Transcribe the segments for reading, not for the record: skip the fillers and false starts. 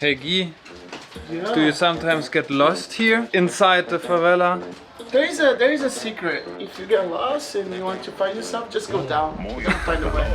Hey Guy, Yeah. do you sometimes get lost here inside the favela? There is a secret. If you get lost and you want to find yourself, just go down. You're gonna find a way.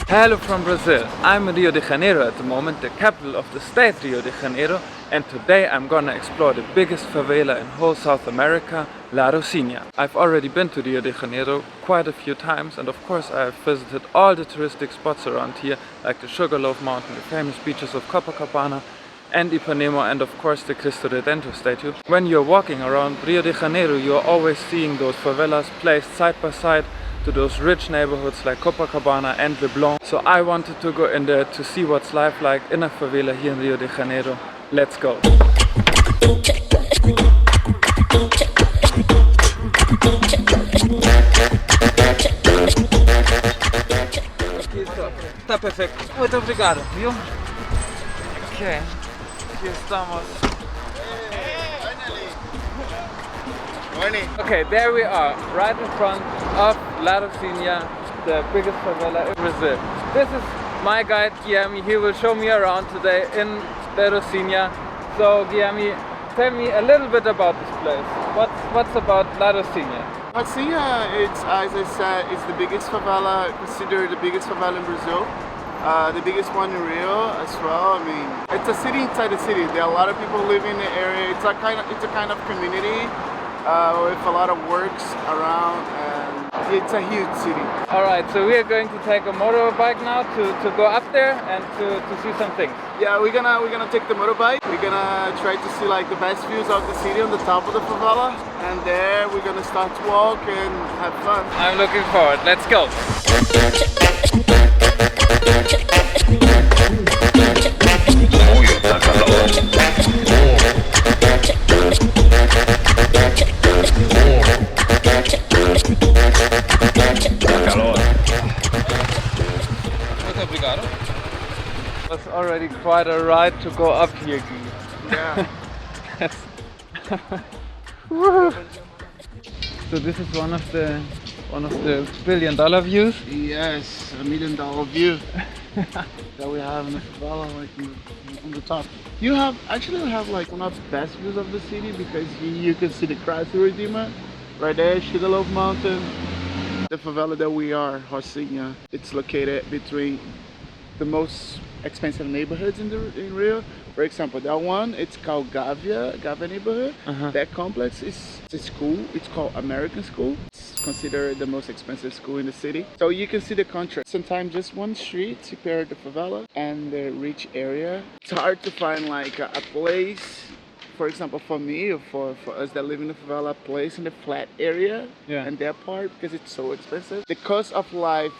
Hello from Brazil. I'm in Rio de Janeiro at the moment, the capital of the state Rio de Janeiro, and today I'm gonna explore the biggest favela in whole South America, La Rocinha. I've already been to Rio de Janeiro quite a few times, and of course I've visited all the touristic spots around here, like the Sugarloaf Mountain, the famous beaches of Copacabana and Ipanema, and of course the Cristo Redentor statue. When you're walking around Rio de Janeiro, you're always seeing those favelas placed side by side to those rich neighborhoods like Copacabana and Slum. So I wanted to go in there to see what's life like in a favela here in Rio de Janeiro. Let's go! Tá perfeito. Muito obrigado, viu? Ok. Aqui estamos. Morning. Okay, there we are, right in front of La Rocinha, the biggest favela in Brazil. This is my guide Guilherme. He will show me around today in La Rocinha. So Guilherme, tell me a little bit about this place. What's about La Rocinha? Rocinha, it's, as I said, it's the biggest favela, considered the biggest favela in Brazil. The biggest one in Rio as well. I mean, it's a city inside the city. There are a lot of people living in the area. It's a kind of community. With a lot of works around, and it's a huge city. Alright, so we are going to take a motorbike now to go up there and to see some things. Yeah, we're gonna take the motorbike. We're gonna try to see like the best views of the city on the top of the favela, and there we're gonna start to walk and have fun. I'm looking forward. Let's go! It's already quite a ride to go up here, Guy. Yeah. So this is one of the $1 billion views. Yes, $1 million view that we have in the favela, like on the top. We have like one of the best views of the city because you can see the Cristo Redentor right there, Sugarloaf Mountain. The favela that we are, Rocinha, it's located between the most expensive neighborhoods in Rio. For example, that one, it's called Gavia neighborhood. That complex is a school. It's called American School. It's considered the most expensive school in the city. So you can see the contrast. Sometimes just one street separates the favela and the rich area. It's hard to find like a place. For example, for me or for us that live in the favela, a place in the flat area and that part because it's so expensive. The cost of life,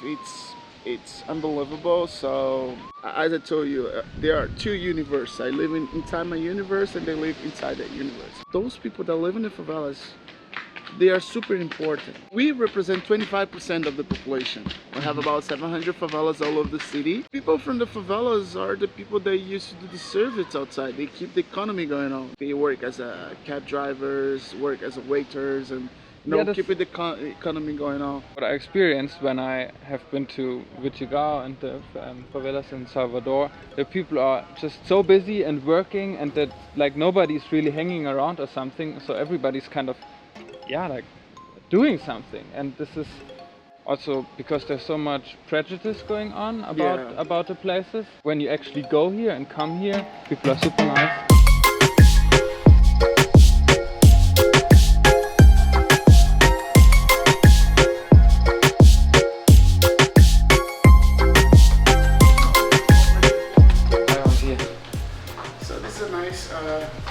it's unbelievable. So as I told you, there are two universes. I live inside my universe and they live inside that universe. Those people that live in the favelas, they are super important. We represent 25% of the population. We have about 700 favelas all over the city. People from the favelas are the people that used to do the service outside. They keep the economy going on. They work as cab drivers, work as waiters, and keeping the economy going on. What I experienced when I have been to Vitigao and the favelas in Salvador, the people are just so busy and working, and that like nobody's really hanging around or something. So everybody's kind of, like doing something. And this is also because there's so much prejudice going on about the places. When you actually go here and come here, people are super nice.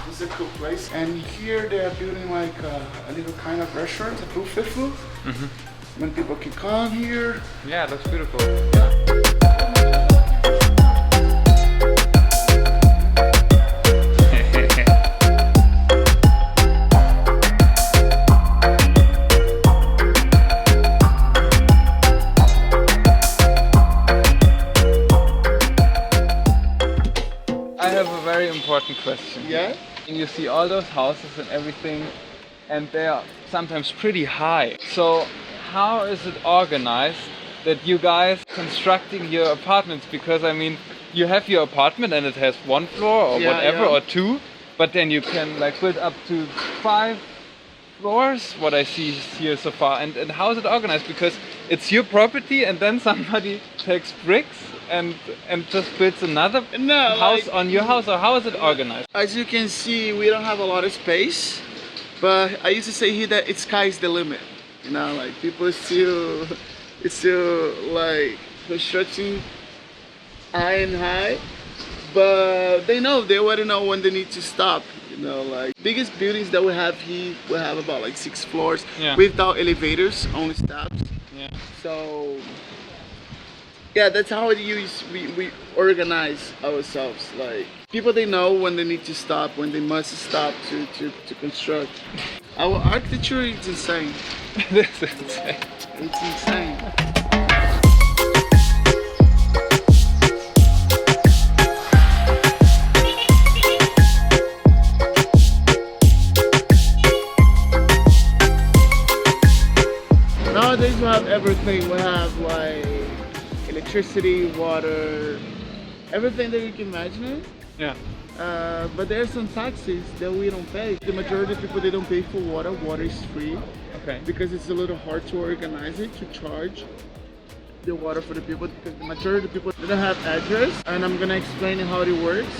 This is a cool place, and here they are building like a little kind of restaurant, a buffet food. When people can come here. Yeah, that's beautiful. I have a very important question. question. Yeah? And you see all those houses and everything, and they are sometimes pretty high. So how is it organized that you guys constructing your apartments? Because I mean, you have your apartment and it has one floor or whatever, or two, but then you can like build up to 5 floors, what I see here so far. And how is it organized? Because it's your property and then somebody takes bricks and just builds another house on your house, or how is it organized? As you can see, we don't have a lot of space, but I used to say here that sky's the limit. You know, like people it's still like constructing high and high, but they already know when they need to stop. You know, like biggest buildings that we have here, we have about like 6 floors without elevators, only steps. Yeah. So yeah, that's how we organize ourselves. Like people, they know when they need to stop, when they must stop to construct. Our architecture is insane. That's insane. It's insane. Nowadays we have everything. We have like electricity, water, everything that you can imagine. Yeah. But there are some taxes that we don't pay. The majority of people, they don't pay for water. Water is free. Okay. Because it's a little hard to organize it, to charge the water for the people, because the majority of people, they don't have address. And I'm gonna explain how it works.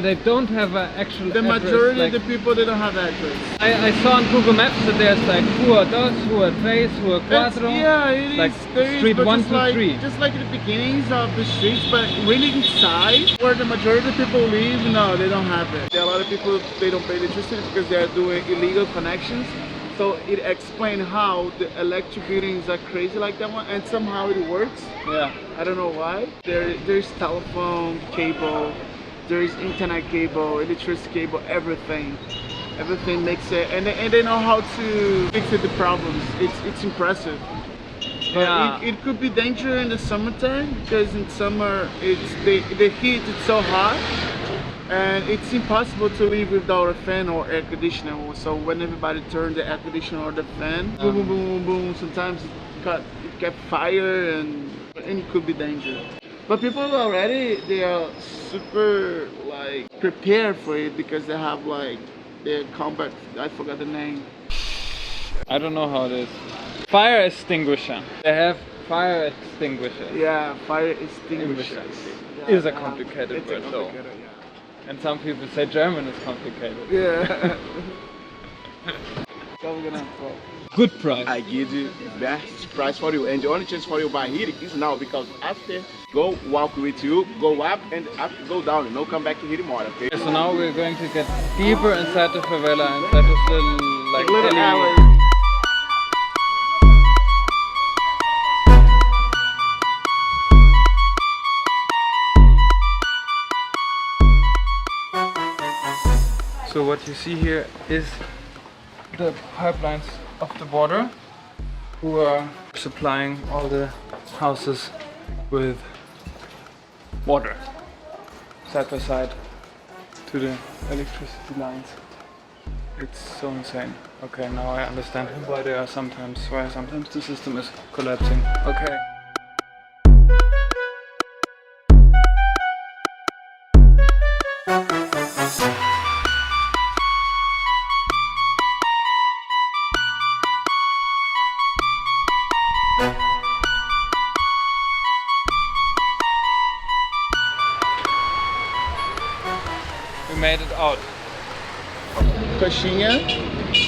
They don't have an actual The address, majority like, of the people, they don't have address. I saw on Google Maps that there's like Rua 2, Rua 3, Rua 4. Yeah, it is. Like there is, street but 1, just 2, like, 3. Just like the beginnings of the streets, but really inside, where the majority of people live, no, they don't have it. There are a lot of people, they don't pay electricity because they are doing illegal connections. So it explains how the electric buildings are crazy like that one, and somehow it works. Yeah. I don't know why. There's telephone cable, there's internet cable, electricity cable, everything. Everything makes it, and they know how to fix the problems. It's impressive. But Yeah. it could be dangerous in the summertime, because in summer the heat is so hot, and it's impossible to live without a fan or air conditioner. So when everybody turns the air conditioner or the fan, boom, boom, boom, boom, boom, sometimes it get fire, and it could be dangerous. But people already, they are super like prepared for it, because they have like their combat, I forgot the name. I don't know how it is. Fire extinguisher. They have fire extinguisher. Yeah, fire extinguishers. Yeah, Is a complicated word though. Yeah. And some people say German is complicated. Yeah. So we're gonna go. Good price. I give you best price for you, and the only chance for you buy here is now, because after go walk with you, go up, and after go down, no come back here more, okay? So now we're going to get deeper inside the favela, inside this little like Little alley. alley. So what you see here is the pipelines of the water, who are supplying all the houses with water side by side to the electricity lines. It's so insane. Okay, now I understand why sometimes the system is collapsing. Okay. We made it out. Coxinha.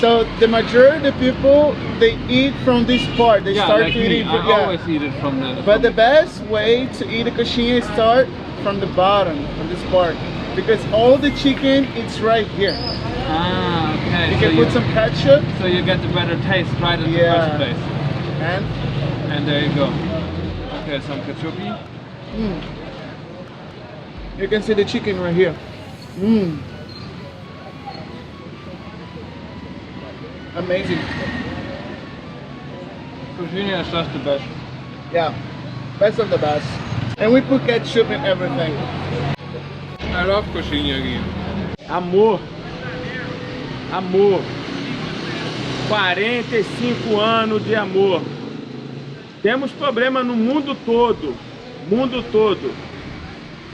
So the majority of the people, they eat from this part. They start like eating. me. I always eat it from the. But the best way to eat a coxinha is start from the bottom, from this part, because all the chicken it's right here. Ah, okay. You can put some ketchup. So you get the better taste right in the first place. And there you go. Okay, some ketchup. You can see the chicken right here. Amazing. Rocinha is just the best. Yeah, best of the best. And we put ketchup in everything. I love Rocinha again. Amor. Amor. 45 anos de amor. Temos problema no mundo todo. Mundo todo.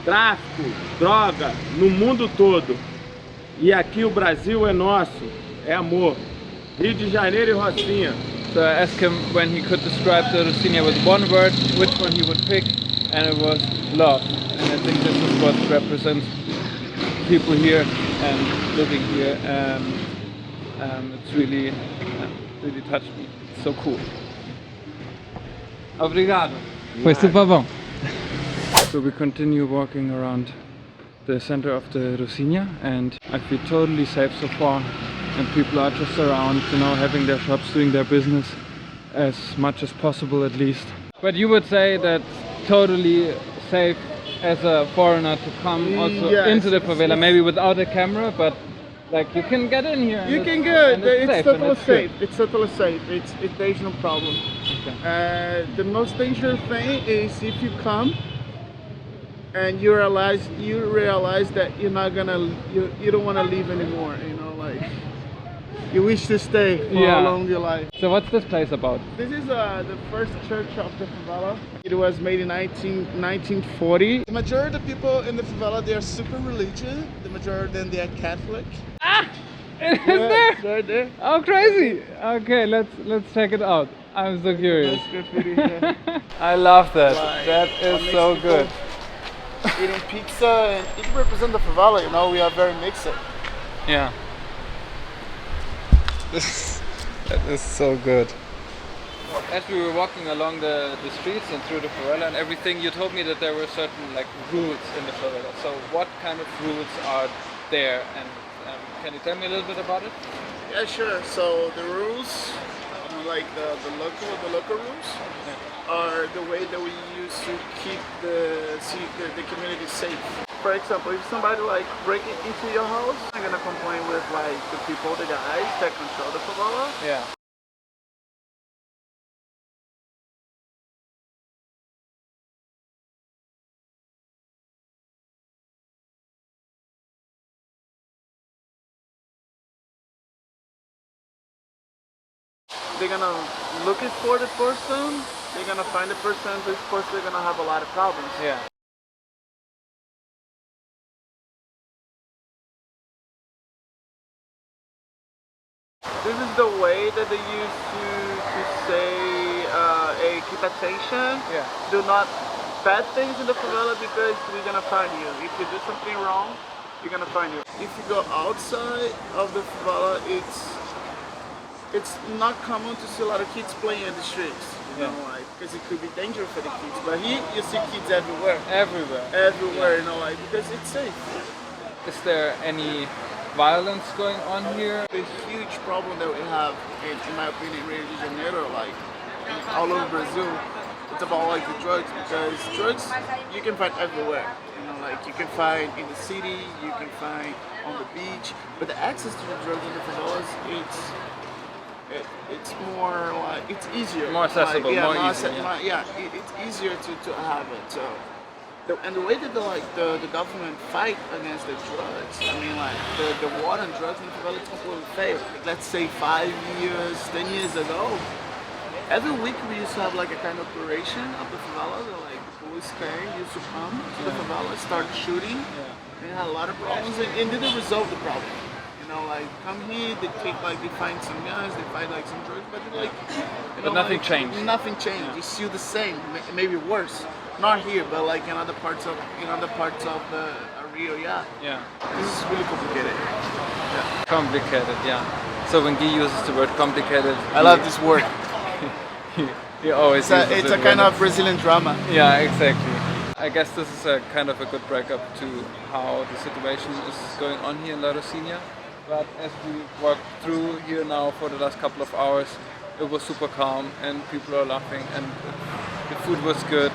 Tráfico, droga, no mundo todo. E aqui o Brasil é nosso. É amor. Rio de Janeiro e Rocinha. So I asked him when he could describe the Rocinha with one word, which one he would pick, and it was love. And I think this is what represents people here and living here. It's really touched me. It's so cool. Obrigado. Foi super bom. So we continue walking around the center of the Rocinha, and I feel totally safe so far. And people are just around, you know, having their shops, doing their business as much as possible at least. But you would say that's totally safe as a foreigner to come also into the favela, maybe without a camera, but like you can get in here. You can get it's totally safe. It's totally safe. There's no problem. Okay. The most dangerous thing is if you come and you realize that you're not gonna, you don't want to leave anymore. You know, like you wish to stay for all along your life. So what's this place about? This is the first church of the favela. It was made in 1940. The majority of the people in the favela, they are super religious. The majority of them, they are Catholic. Ah! It is there? It's right there. Oh, crazy! Okay, let's check it out. I'm so curious. I love that. Like, that is so good. Eating pizza, and it represents the favela, you know, we are very mixed. Yeah. That is so good. As we were walking along the streets and through the favela and everything, you told me that there were certain like rules in the favela. So what kind of rules are there, and can you tell me a little bit about it? Yeah, sure. So the rules, like the local rules, are the way that we use to keep the community safe. For example, if somebody like breaking into your house, I'm gonna complain with like the people, the guys that control the favela. Yeah. They're gonna look for the person. They're gonna find the person. This person, they're gonna have a lot of problems. Yeah. This is the way that they used to say keep attention. Yeah. Do not bad things in the favela because we're gonna find you. If you do something wrong, we're gonna find you. If you go outside of the favela, it's not common to see a lot of kids playing in the streets. You know, like, because it could be dangerous for the kids. But here you see kids everywhere. Everywhere, you know, like, because it's safe. Is there any violence going on here? The huge problem that we have, in my opinion, in Rio de Janeiro, like all over Brazil, it's about like the drugs, because drugs you can find everywhere. You know, like you can find in the city, you can find on the beach, but the access to the drugs in the favelas, it's more like, it's easier. More accessible, like, more easy. It's easier to have it. So. And the way that the government fight against the drugs, I mean, like the war on drugs in the favela completely failed. Let's say 5 years, 10 years ago, every week we used to have like a kind of operation of the favela. Like the police used to come to the favela, start shooting. They had a lot of problems and didn't resolve the problem. You know, like come here, they find some guns, they find like some drugs, but like, but nothing changed. Nothing changed. It's still the same, maybe worse. Not here, but like in other parts of Rio, yeah. This is really complicated. Yeah. Complicated, yeah. So when Guy uses the word complicated, I love this word. he always uses it's a kind of Brazilian drama. Yeah, exactly. I guess this is a kind of a good breakup to how the situation is going on here in La Rocinha. But as we walked through here now for the last couple of hours, it was super calm and people are laughing and the food was good.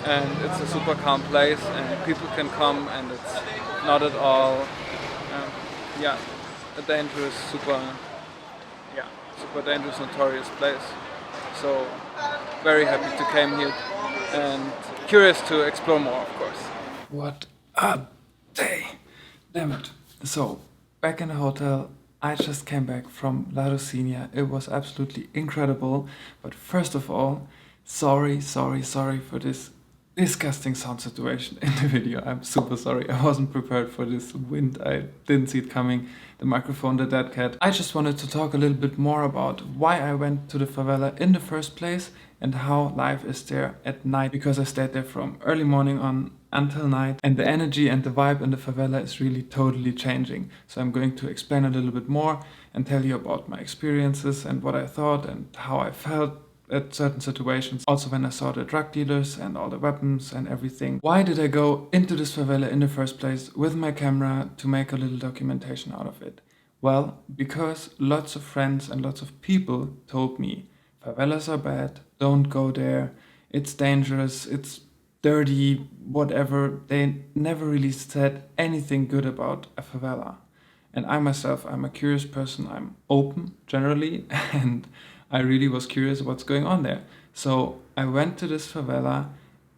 And it's a super calm place and people can come and it's not at all a dangerous, super dangerous, notorious place. So very happy to come here and curious to explore more, of course. What a day! Damn it. So, back in the hotel, I just came back from La Rocinha. It was absolutely incredible. But first of all, sorry for this disgusting sound situation in the video. I'm super sorry. I wasn't prepared for this wind. I didn't see it coming. The microphone, the dead cat. I just wanted to talk a little bit more about why I went to the favela in the first place and how life is there at night, because I stayed there from early morning on until night, and the energy and the vibe in the favela is really totally changing. So I'm going to explain a little bit more and tell you about my experiences and what I thought and how I felt at certain situations. Also when I saw the drug dealers and all the weapons and everything. Why did I go into this favela in the first place with my camera to make a little documentation out of it? Well, because lots of friends and lots of people told me favelas are bad, don't go there, it's dangerous, it's dirty, whatever. They never really said anything good about a favela. And I myself, I'm a curious person, I'm open generally, and I really was curious what's going on there. So I went to this favela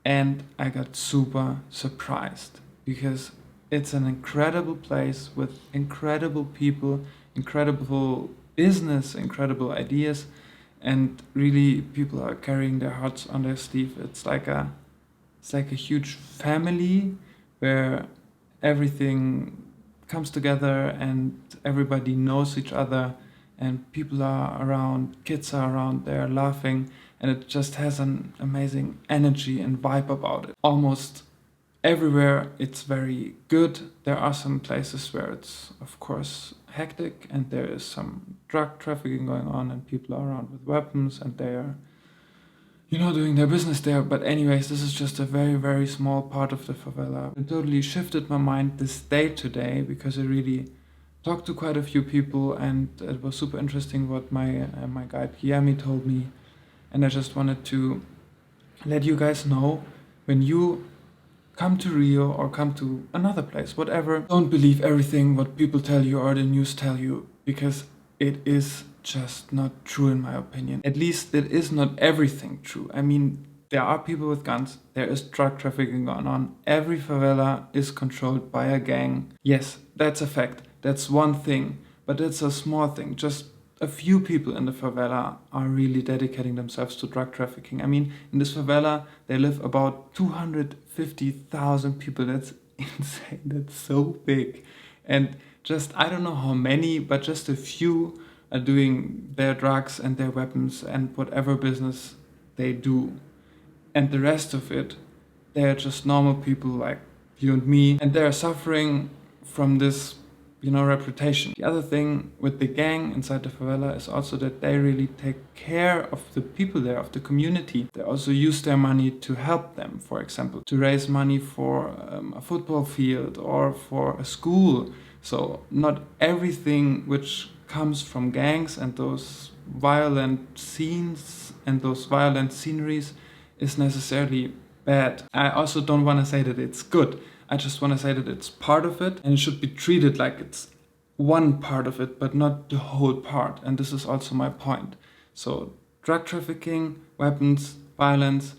and I got super surprised because it's an incredible place with incredible people, incredible business, incredible ideas, and really people are carrying their hearts on their sleeve. It's like a huge family where everything comes together and everybody knows each other and people are around, kids are around, they're laughing, and it just has an amazing energy and vibe about it. Almost everywhere it's very good. There are some places where it's of course hectic and there is some drug trafficking going on and people are around with weapons and they're doing their business there. But anyways, this is just a very small part of the favela. It totally shifted my mind this day today because I really talked to quite a few people and it was super interesting what my guide Guilherme told me. And I just wanted to let you guys know, when you come to Rio or come to another place, whatever, don't believe everything what people tell you or the news tell you, because it is just not true in my opinion. At least it is not everything true. I mean, there are people with guns, there is drug trafficking going on, every favela is controlled by a gang. Yes, that's a fact, that's one thing, but it's a small thing. Just a few people in the favela are really dedicating themselves to drug trafficking. I mean, in this favela, they live about 250,000 people. That's insane, that's so big. And just, I don't know how many, but just a few are doing their drugs and their weapons and whatever business they do. And the rest of it, they're just normal people like you and me, and they're suffering from this, reputation. The other thing with the gang inside the favela is also that they really take care of the people there, of the community. They also use their money to help them, for example, to raise money for a football field or for a school. So not everything which comes from gangs and those violent scenes and those violent sceneries is necessarily bad. I also don't want to say that it's good. I just want to say that it's part of it and it should be treated like it's one part of it, but not the whole part. And this is also my point. So drug trafficking, weapons, violence,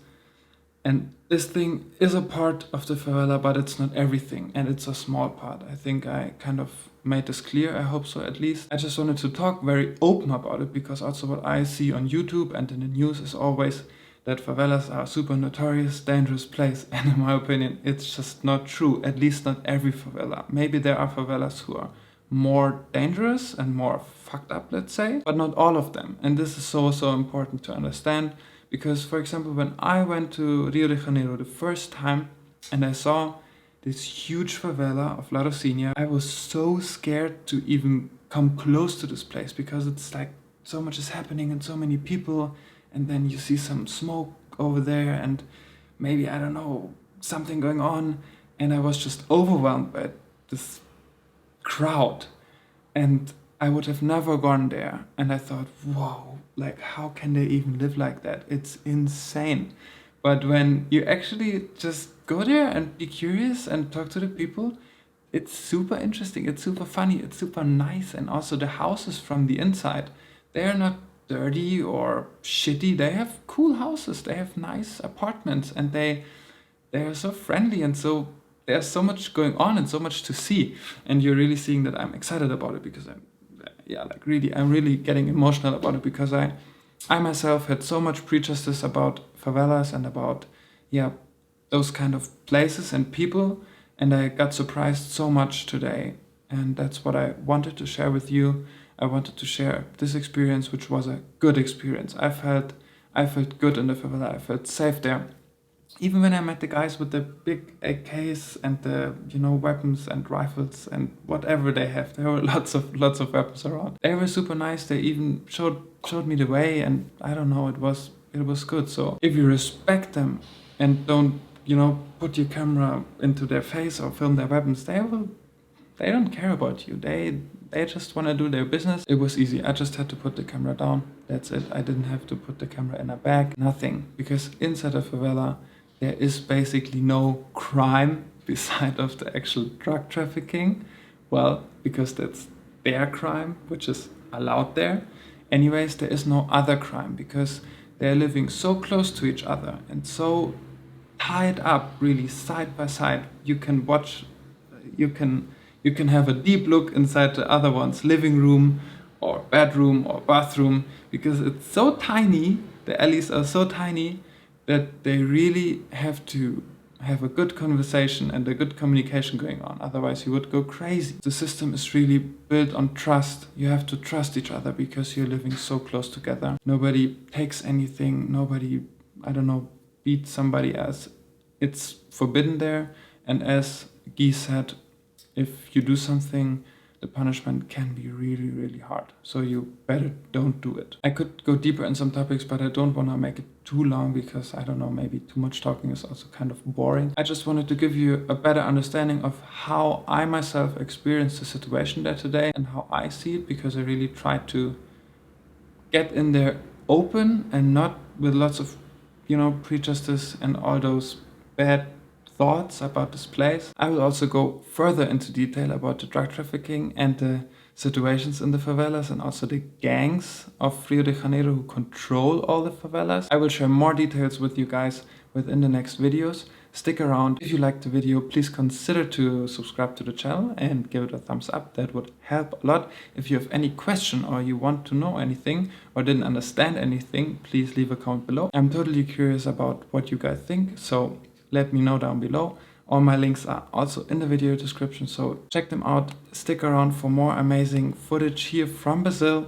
and this thing is a part of the favela, but it's not everything, and it's a small part. I think I kind of made this clear, I hope so at least. I just wanted to talk very open about it, because also what I see on YouTube and in the news is always that favelas are a super notorious, dangerous place. And in my opinion, it's just not true, at least not every favela. Maybe there are favelas who are more dangerous and more fucked up, let's say, but not all of them. And this is so important to understand. Because, for example, when I went to Rio de Janeiro the first time and I saw this huge favela of La Rocinha, I was so scared to even come close to this place, because it's like so much is happening and so many people, and then you see some smoke over there and maybe, I don't know, something going on, and I was just overwhelmed by this crowd. And I would have never gone there. And I thought, whoa, like how can they even live like that? It's insane. But when you actually just go there and be curious and talk to the people, it's super interesting, it's super funny, it's super nice. And also the houses from the inside, they're not dirty or shitty. They have cool houses, they have nice apartments, and they are so friendly and so there's so much going on and so much to see, and you're really seeing that I'm excited about it, because I'm really getting emotional about it, because I myself had so much prejudice about favelas and about those kind of places and people, and I got surprised so much today, and that's what I wanted to share with you. I wanted to share this experience, which was a good experience. I felt good in the favela. I felt safe there. Even when I met the guys with the big AKs and the weapons and rifles and whatever they have, there were lots of weapons around. They were super nice. They even showed me the way, and I don't know, it was good. So if you respect them and don't put your camera into their face or film their weapons, they don't care about you. They just want to do their business. It was easy. I just had to put the camera down. That's it. I didn't have to put the camera in a bag. Nothing. Because inside a favela, there is basically no crime beside of the actual drug trafficking. Well, because that's their crime, which is allowed there. Anyways, there is no other crime, because they're living so close to each other and so tied up, really side by side. You can watch, you can have a deep look inside the other one's living room or bedroom or bathroom, because it's so tiny, the alleys are so tiny, that they really have to have a good conversation and a good communication going on. Otherwise you would go crazy. The system is really built on trust. You have to trust each other because you're living so close together. Nobody takes anything, nobody, beats somebody else. It's forbidden there, and as Guy said, if you do something, the punishment can be really, really hard. So you better don't do it. I could go deeper in some topics, but I don't want to make it too long, because maybe too much talking is also kind of boring. I just wanted to give you a better understanding of how I myself experienced the situation there today and how I see it, because I really tried to get in there open and not with lots of, prejudice and all those bad thoughts about this place. I will also go further into detail about the drug trafficking and the situations in the favelas, and also the gangs of Rio de Janeiro who control all the favelas. I will share more details with you guys within the next videos. Stick around. If you liked the video, please consider to subscribe to the channel and give it a thumbs up. That would help a lot. If you have any question or you want to know anything or didn't understand anything, please leave a comment below. I'm totally curious about what you guys think, so let me know down below. All my links are also in the video description, so check them out. Stick around for more amazing footage here from Brazil.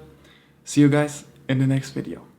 See you guys in the next video.